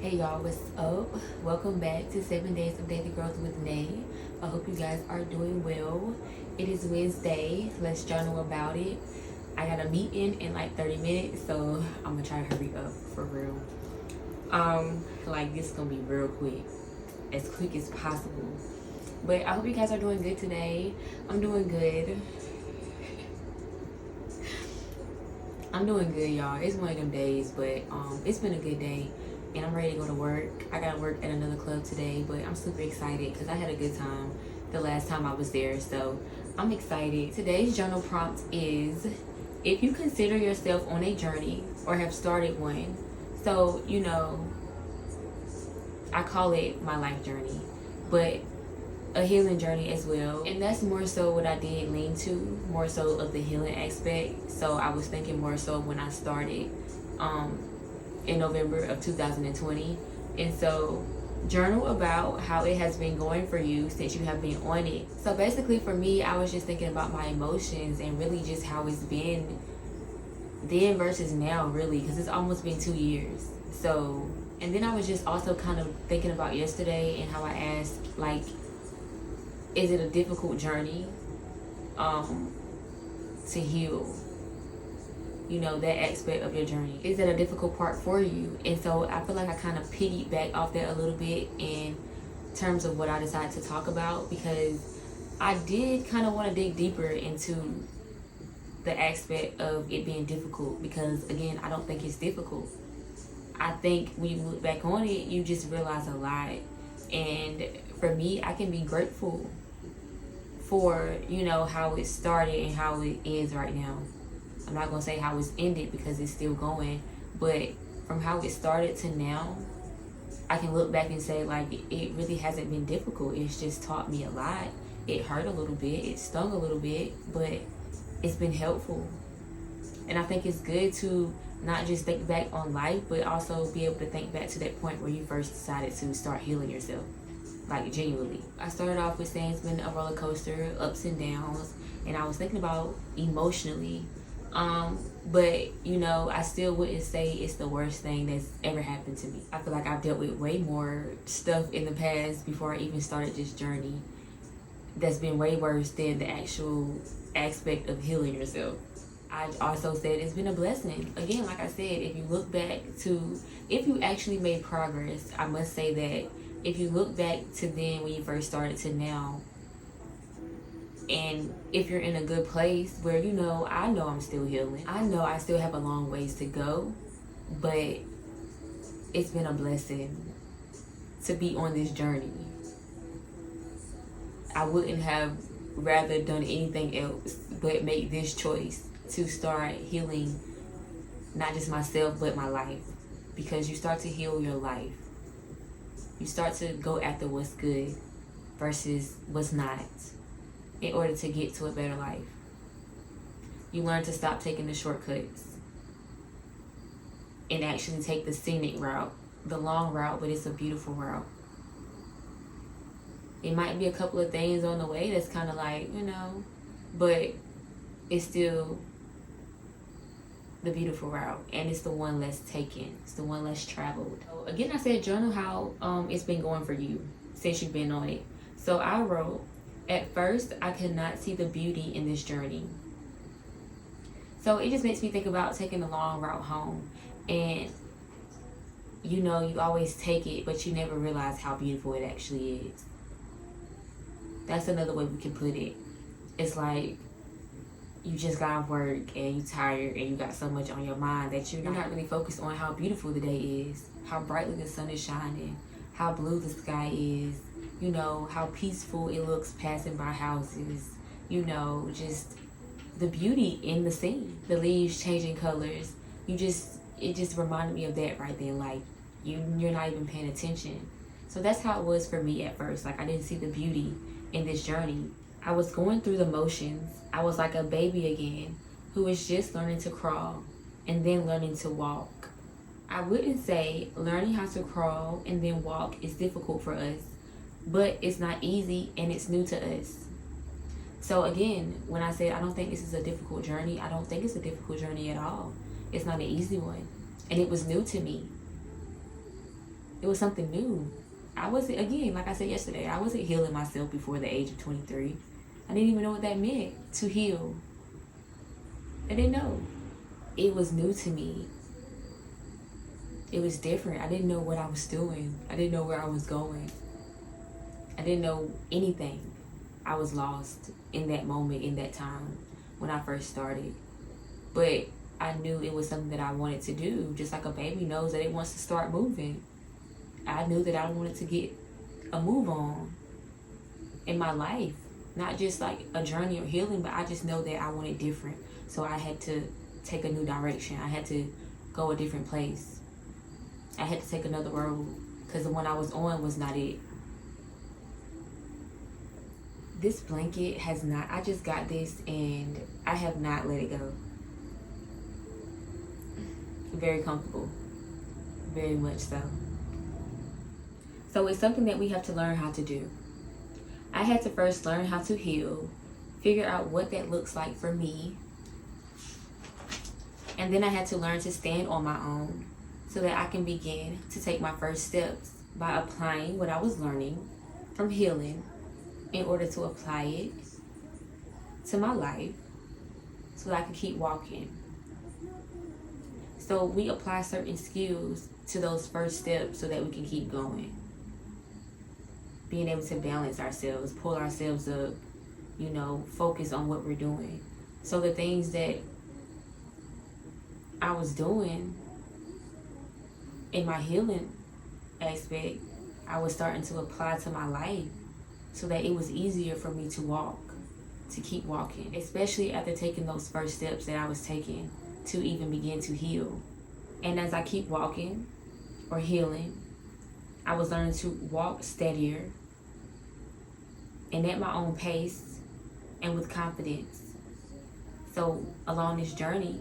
Hey y'all, what's up? Welcome back to 7 Days of Daily Growth with Nay. I hope you guys are doing well. It is Wednesday. Let's journal about it. I got a meeting in like 30 minutes, so I'm gonna try to hurry up for real. Like this is gonna be real quick as possible. But I hope you guys are doing good today. I'm doing good. I'm doing good, y'all. It's one of them days, but it's been a good day. And I'm ready to go to work. I got to work at another club today, but I'm super excited because I had a good time the last time I was there. So I'm excited. Today's journal prompt is, if you consider yourself on a journey or have started one. So, you know, I call it my life journey, but a healing journey as well. And that's more so what I did lean to, more so of the healing aspect. So I was thinking more so when I started in November of 2020. And so journal about how it has been going for you since you have been on it. So basically for me, I was just thinking about my emotions and really just how it's been then versus now, really, because it's almost been 2 years. So, and then I was just also kind of thinking about yesterday and how I asked, like, is it a difficult journey to heal? You know, that aspect of your journey. Is that a difficult part for you? And so I feel like I kind of piggyback off that a little bit in terms of what I decided to talk about, because I did kind of want to dig deeper into the aspect of it being difficult, because again, I don't think it's difficult. I think when you look back on it, you just realize a lot. And for me, I can be grateful for, you know, how it started and how it is right now. I'm not gonna say how it's ended because it's still going, but from how it started to now, I can look back and say, like, it really hasn't been difficult. It's just taught me a lot. It hurt a little bit, it stung a little bit, but it's been helpful. And I think it's good to not just think back on life, but also be able to think back to that point where you first decided to start healing yourself, like genuinely. I started off with saying it's been a roller coaster, ups and downs, and I was thinking about emotionally. But you know, I still wouldn't say it's the worst thing that's ever happened to me. I feel like I've dealt with way more stuff in the past before I even started this journey that's been way worse than the actual aspect of healing yourself. I also said it's been a blessing. Again, like I said, if you look back to, if you actually made progress, I must say that if you look back to then when you first started to now, and if you're in a good place where, you know, I know I'm still healing. I know I still have a long ways to go, but it's been a blessing to be on this journey. I wouldn't have rather done anything else but make this choice to start healing not just myself but my life, because you start to heal your life. You start to go after what's good versus what's not in order to get to a better life. You learn to stop taking the shortcuts and actually take the scenic route, the long route, but it's a beautiful route. It might be a couple of things on the way that's kind of like, you know, but it's still the beautiful route, and it's the one less taken. It's the one less traveled. So again, I said journal how it's been going for you since you've been on it. So I wrote, at first, I could not see the beauty in this journey. So it just makes me think about taking the long route home. And, you know, you always take it, but you never realize how beautiful it actually is. That's another way we can put it. It's like you just got off work and you tired and you got so much on your mind that you're not really focused on how beautiful the day is, how brightly the sun is shining, how blue the sky is, you know, how peaceful it looks passing by houses, you know, just the beauty in the scene, the leaves changing colors. It just reminded me of that right then. Like you're not even paying attention. So that's how it was for me at first. Like I didn't see the beauty in this journey. I was going through the motions. I was like a baby again who was just learning to crawl and then learning to walk. I wouldn't say learning how to crawl and then walk is difficult for us, but it's not easy and it's new to us. So again, when I said I don't think this is a difficult journey, I don't think it's a difficult journey at all. It's not an easy one, and it was new to me. It was something new. I wasn't, again, like I said yesterday, I wasn't healing myself before the age of 23. I didn't even know what that meant, to heal. I didn't know. It was new to me. It was different. I didn't know what I was doing. I didn't know where I was going. I didn't know anything. I was lost in that moment, in that time, when I first started. But I knew it was something that I wanted to do, just like a baby knows that it wants to start moving. I knew that I wanted to get a move on in my life. Not just like a journey of healing, but I just know that I wanted different. So I had to take a new direction. I had to go a different place. I had to take another road because the one I was on was not it. This blanket has not, I just got this and I have not let it go. Very comfortable. Very much so. So it's something that we have to learn how to do. I had to first learn how to heal, figure out what that looks like for me. And then I had to learn to stand on my own so that I can begin to take my first steps by applying what I was learning from healing in order to apply it to my life so that I can keep walking. So we apply certain skills to those first steps so that we can keep going. Being able to balance ourselves, pull ourselves up, focus on what we're doing. So the things that I was doing in my healing aspect, I was starting to apply to my life so that it was easier for me to walk, to keep walking, especially after taking those first steps that I was taking to even begin to heal. And as I keep walking or healing, I was learning to walk steadier and at my own pace and with confidence. So along this journey,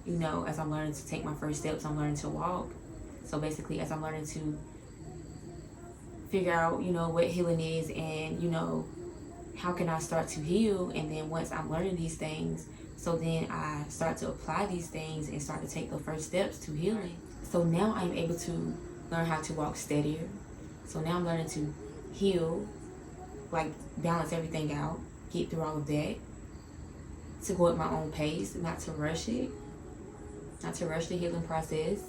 as I'm learning to take my first steps, I'm learning to walk. So basically, as I'm learning to figure out, what healing is and, how can I start to heal? And then once I'm learning these things, so then I start to apply these things and start to take the first steps to healing. So now I'm able to learn how to walk steadier. So now I'm learning to heal, like balance everything out, get through all of that, to go at my own pace, not to rush it, not to rush the healing process,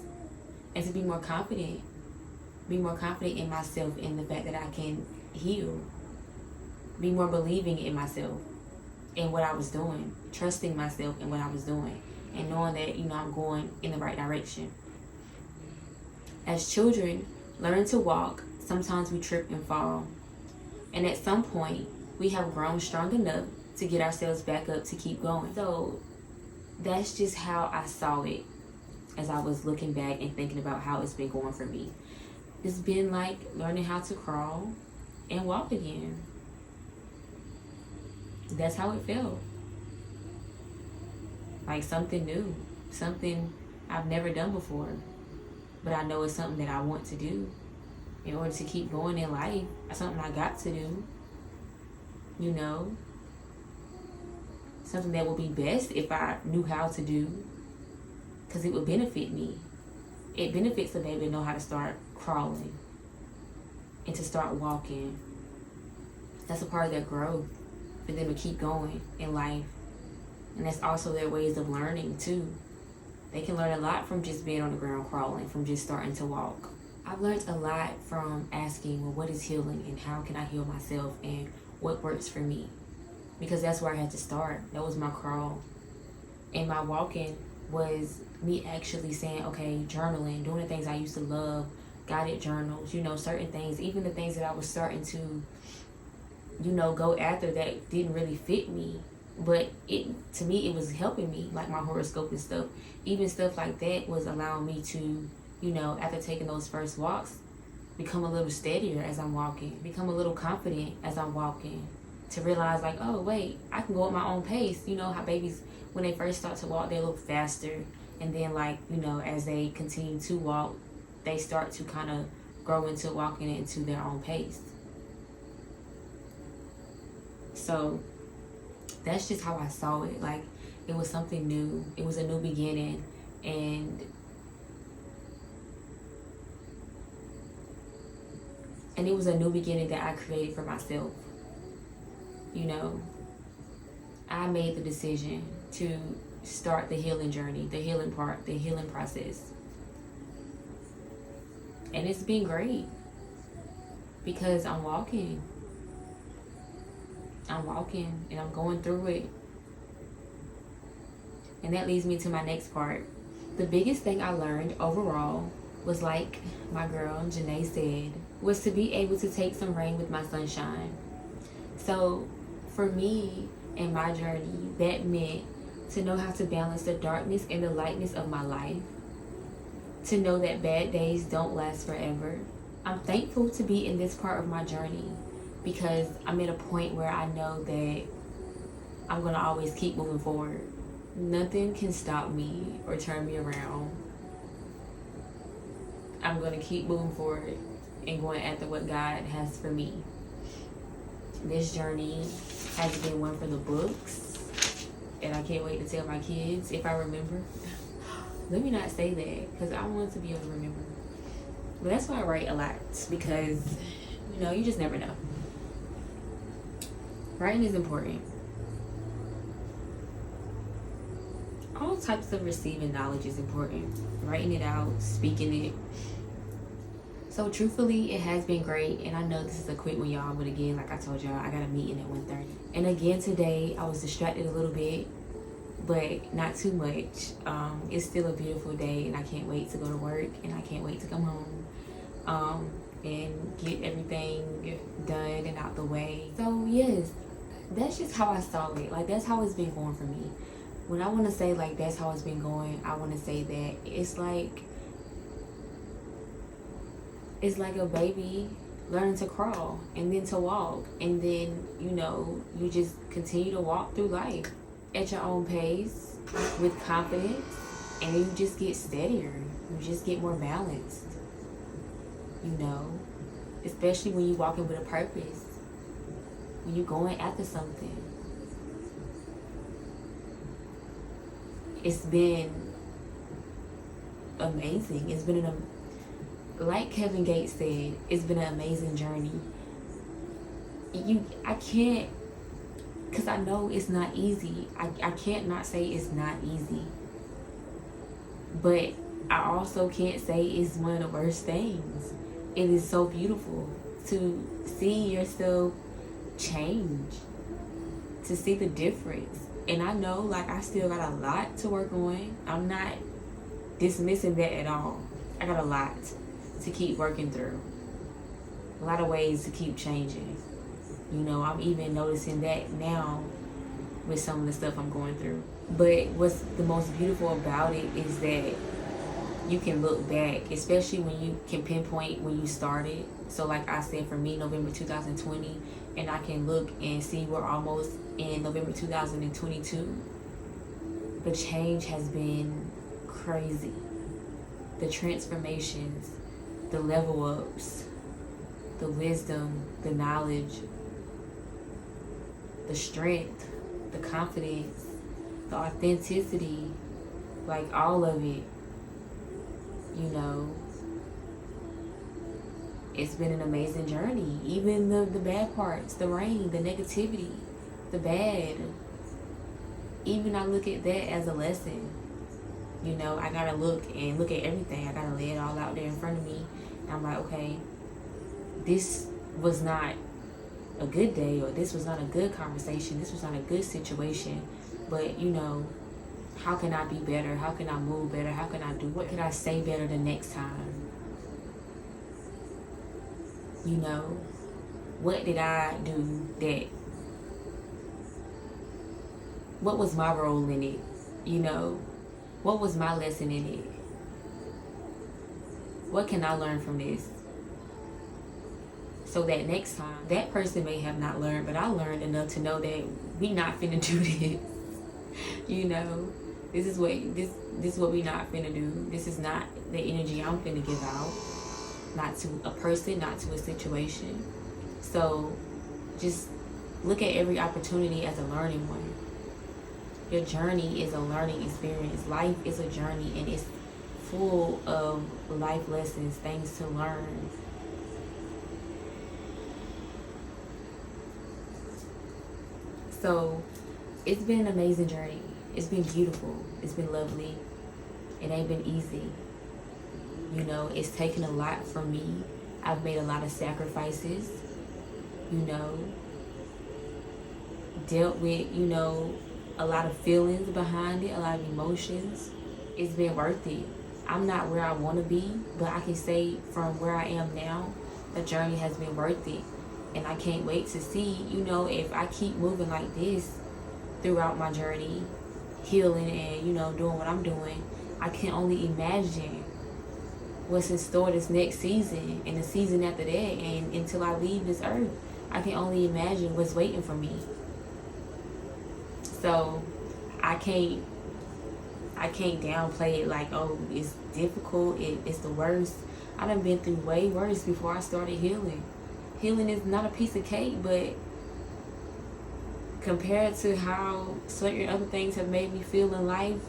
and to be more confident in myself, in the fact that I can heal, be more believing in myself, in what I was doing, trusting myself in what I was doing, and knowing that, I'm going in the right direction. As children learn to walk, sometimes we trip and fall. And at some point, we have grown strong enough to get ourselves back up to keep going. So that's just how I saw it as I was looking back and thinking about how it's been going for me. It's been like learning how to crawl and walk again. That's how it felt. Like something new, something I've never done before. But I know it's something that I want to do in order to keep going in life. It's something I got to do, something that would be best if I knew how to do, because it would benefit me. It benefits the baby to know how to start crawling and to start walking. That's a part of their growth, for them to keep going in life. And that's also their ways of learning too. They can learn a lot from just being on the ground crawling, from just starting to walk. I've learned a lot from asking, well, what is healing and how can I heal myself and what works for me? Because that's where I had to start. That was my crawl. And my walking was me actually saying, okay, journaling, doing the things I used to love, guided journals, certain things, even the things that I was starting to, go after that didn't really fit me. But to me, it was helping me, like my horoscope and stuff. Even stuff like that was allowing me to, after taking those first walks, become a little steadier as I'm walking, become a little confident as I'm walking, to realize like, oh, wait, I can go at my own pace. You know how babies, when they first start to walk, they look faster. And then like, as they continue to walk, they start to kind of grow into walking into their own pace. So that's just how I saw it. Like, it was something new. It was a new beginning. And And it was a new beginning that I created for myself. You know, I made the decision to start the healing journey, the healing part, the healing process. And it's been great because I'm walking and I'm going through it. And that leads me to my next part. The biggest thing I learned overall was, like my girl Janae said, was to be able to take some rain with my sunshine. So for me and my journey, that meant to know how to balance the darkness and the lightness of my life. To know that bad days don't last forever. I'm thankful to be in this part of my journey because I'm at a point where I know that I'm going to always keep moving forward. Nothing can stop me or turn me around. I'm going to keep moving forward and going after what God has for me. This journey has been one for the books, and I can't wait to tell my kids if I remember. Let me not say that because I want to be able to remember. But that's why I write a lot, because you know, you just never know. Writing is important. All types of receiving knowledge is important. Writing it out, speaking it. So truthfully, it has been great, and I know this is a quick one, y'all, but again, like I told y'all, I got a meeting at 1:30. And again today, I was distracted a little bit, but not too much. It's still a beautiful day, and I can't wait to go to work, and I can't wait to come home and get everything done and out the way. So yes, that's just how I saw it. Like, that's how it's been going for me. When I want to say, like, that's how it's been going, I want to say that it's like a baby learning to crawl and then to walk, and then, you know, you just continue to walk through life at your own pace with confidence, and you just get steadier. You just get more balanced, you know, especially when you're walking with a purpose, when you're going after something. It's been amazing. It's been like Kevin Gates said, it's been an amazing journey. I can't, because I know it's not easy. I can't not say it's not easy. But I also can't say it's one of the worst things. It is so beautiful to see yourself change, to see the difference. And I know, like, I still got a lot to work on. I'm not dismissing that at all. I got a lot to keep working through. A lot of ways to keep changing. You know, I'm even noticing that now with some of the stuff I'm going through. But what's the most beautiful about it is that you can look back, especially when you can pinpoint when you started. So like I said, for me, November 2020, and I can look and see we're almost in November 2022. The change has been crazy. The transformations, the level ups, the wisdom, the knowledge, the strength, the confidence, the authenticity, like all of it, you know. It's been an amazing journey. Even the bad parts, the rain, the negativity, the bad. Even I look at that as a lesson. You know, I gotta look at everything. I gotta lay it all out there in front of me. And I'm like, okay, this was not a good day, or this was not a good conversation. This was not a good situation. But, you know, how can I be better? How can I move better? How can I do? What can I say better the next time? You know, what did I do that? What was my role in it? You know, what was my lesson in it? What can I learn from this? So that next time, that person may have not learned, but I learned enough to know that we not finna do this. You know, this is what we not finna do. This is not the energy I'm finna give out. Not to a person, not to a situation. So just look at every opportunity as a learning one. Your journey is a learning experience. Life is a journey, and it's full of life lessons, things to learn. So it's been an amazing journey. It's been beautiful. It's been lovely. It ain't been easy. You know, it's taken a lot from me. I've made a lot of sacrifices, you know, dealt with, you know, a lot of feelings behind it, a lot of emotions. It's been worth it. I'm not where I want to be, but I can say from where I am now, the journey has been worth it. And I can't wait to see, you know, if I keep moving like this throughout my journey, healing and, you know, doing what I'm doing, I can only imagine what's in store this next season and the season after that, and until I leave this earth. I can only imagine what's waiting for me. So I can't downplay it like, oh, it's difficult, it's the worst. I done been through way worse before I started healing. Healing is not a piece of cake, but compared to how certain other things have made me feel in life,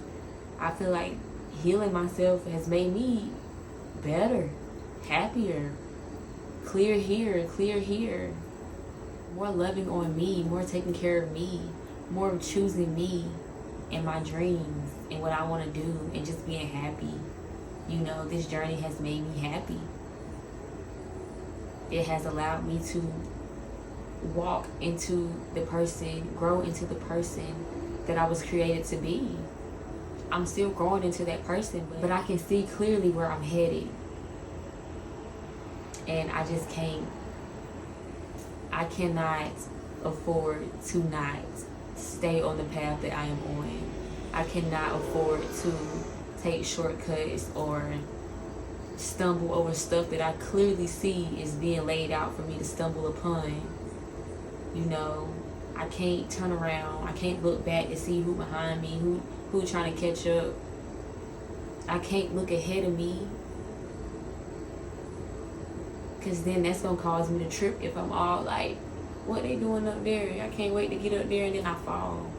I feel like healing myself has made me better, happier, clear here, more loving on me, more taking care of me, more choosing me and my dreams and what I want to do, and just being happy. You know, this journey has made me happy. It has allowed me to walk into the person, grow into the person that I was created to be. I'm still growing into that person, but I can see clearly where I'm headed. And I just I cannot afford to not stay on the path that I am on. I cannot afford to take shortcuts or stumble over stuff that I clearly see is being laid out for me to stumble upon. You know, I can't turn around. I can't look back to see who behind me, who trying to catch up. I can't look ahead of me, because then that's going to cause me to trip if I'm all like, what they doing up there? I can't wait to get up there, and then I fall.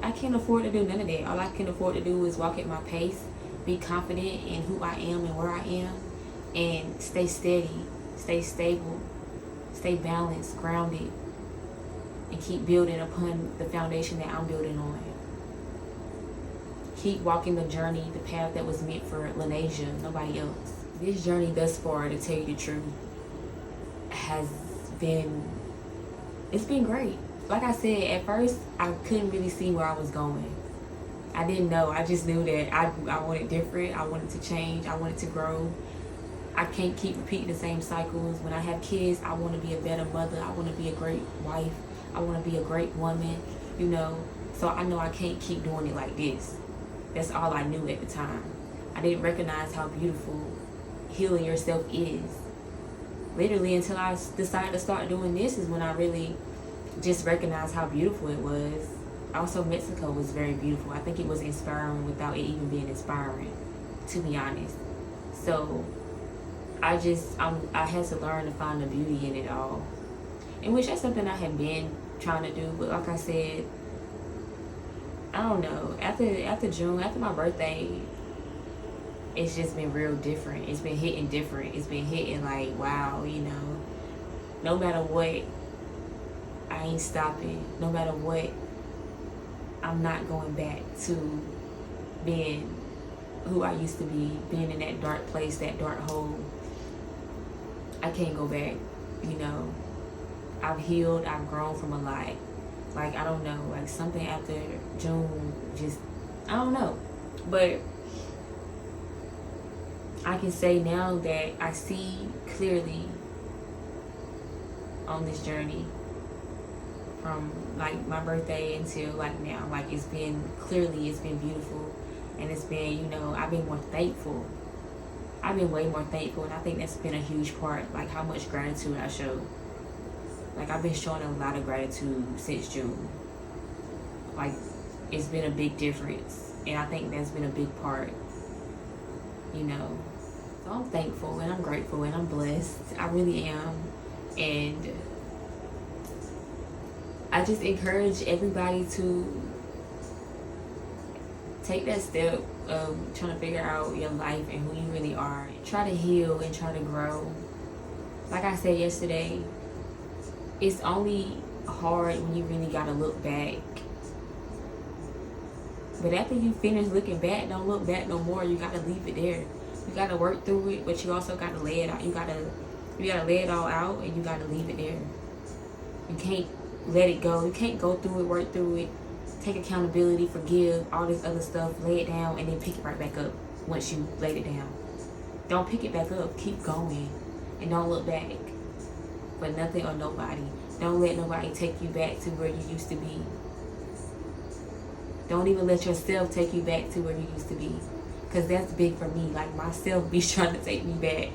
I can't afford to do none of that. All I can afford to do is walk at my pace, be confident in who I am and where I am, and stay steady, stay stable, stay balanced, grounded, and keep building upon the foundation that I'm building on. Keep walking the journey, the path that was meant for Lanasia, nobody else. This journey thus far, to tell you the truth, it's been great. Like I said, at first, I couldn't really see where I was going. I didn't know. I just knew that I wanted different. I wanted to change. I wanted to grow. I can't keep repeating the same cycles. When I have kids, I want to be a better mother. I want to be a great wife. I want to be a great woman, you know. So I know I can't keep doing it like this. That's all I knew at the time. I didn't recognize how beautiful healing yourself is. Literally, until I decided to start doing this is when I really just recognized how beautiful it was. Also, Mexico was very beautiful. I think it was inspiring without it even being inspiring, to be honest. So I had to learn to find the beauty in it all, in which that's something I had been trying to do. But like I said, I don't know, after June, after my birthday, it's just been real different. It's been hitting different. It's been hitting like, wow, you know, no matter what, I ain't stopping. No matter what, I'm not going back to being who I used to be, being in that dark place, that dark hole. I can't go back, you know. I've healed, I've grown from a lot. Like, I don't know, like something after June, just, I don't know. But I can say now that I see clearly on this journey from like my birthday until like now. Like, it's been beautiful, and it's been, you know, I've been more thankful. I've been way more thankful, and I think that's been a huge part, like how much gratitude I show. Like, I've been showing a lot of gratitude since June. Like, it's been a big difference, and I think that's been a big part, you know. So I'm thankful, and I'm grateful, and I'm blessed. I really am. And I just encourage everybody to take that step of trying to figure out your life and who you really are. Try to heal and try to grow. Like I said yesterday, it's only hard when you really gotta look back. But after you finish looking back, don't look back no more. You gotta leave it there. You gotta work through it, but you also gotta lay it out. You gotta lay it all out, and you gotta leave it there. You can't let it go. You can't go through it, work through it, take accountability, forgive, all this other stuff, lay it down, and then pick it right back up once you laid it down. Don't pick it back up. Keep going, and don't look back for nothing or nobody. Don't let nobody take you back to where you used to be. Don't even let yourself take you back to where you used to be. Because that's big for me. Like, myself be trying to take me back.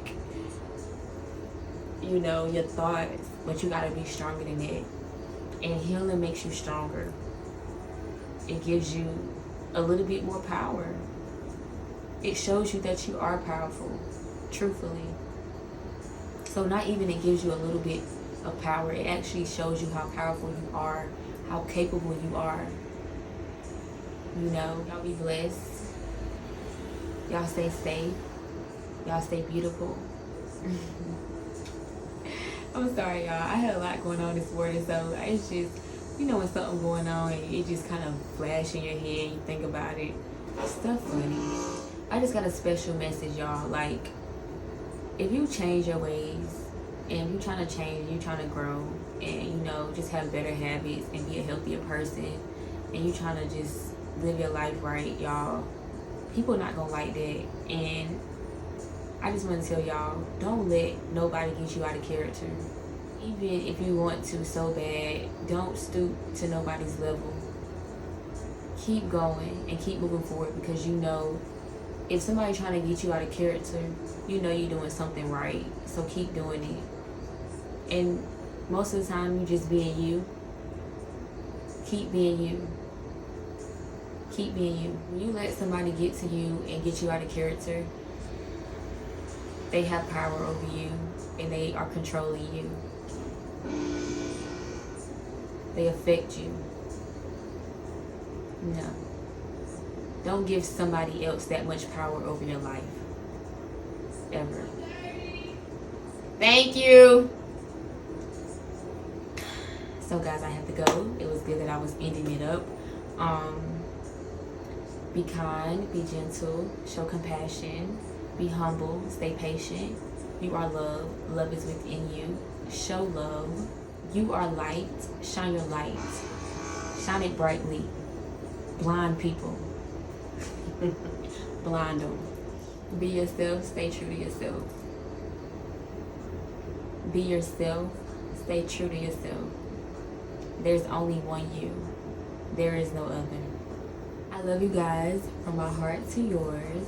You know, your thoughts. But you got to be stronger than that. And healing makes you stronger. It gives you a little bit more power. It shows you that you are powerful. Truthfully. So not even it gives you a little bit of power. It actually shows you how powerful you are. How capable you are. You know, y'all be blessed. Y'all stay safe. Y'all stay beautiful. I'm sorry, y'all. I had a lot going on this morning, so it's just, you know, when something going on and it just kind of flash in your head, you think about it. Stuff funny. I just got a special message, y'all. Like, if you change your ways and you trying to change, you trying to grow, and, you know, just have better habits and be a healthier person, and you trying to just live your life right, y'all, people not gonna like that. And I just want to tell y'all, don't let nobody get you out of character. Even if you want to so bad, don't stoop to nobody's level. Keep going and keep moving forward, because you know, if somebody's trying to get you out of character, you know you're doing something right. So keep doing it. And most of the time, you just being you. Keep being you. Keep being you. When you let somebody get to you and get you out of character, they have power over you and they are controlling you. They affect you. No. Don't give somebody else that much power over your life. Ever. Thank you. So guys, I have to go. It was good that I was ending it up. Be kind, be gentle, show compassion, be humble, stay patient. You are love. Love is within you. Show love. You are light. Shine your light. Shine it brightly. Blind people. Blind them. Be yourself. Stay true to yourself. Be yourself. Stay true to yourself. There's only one you. There is no other. I love you guys from my heart to yours.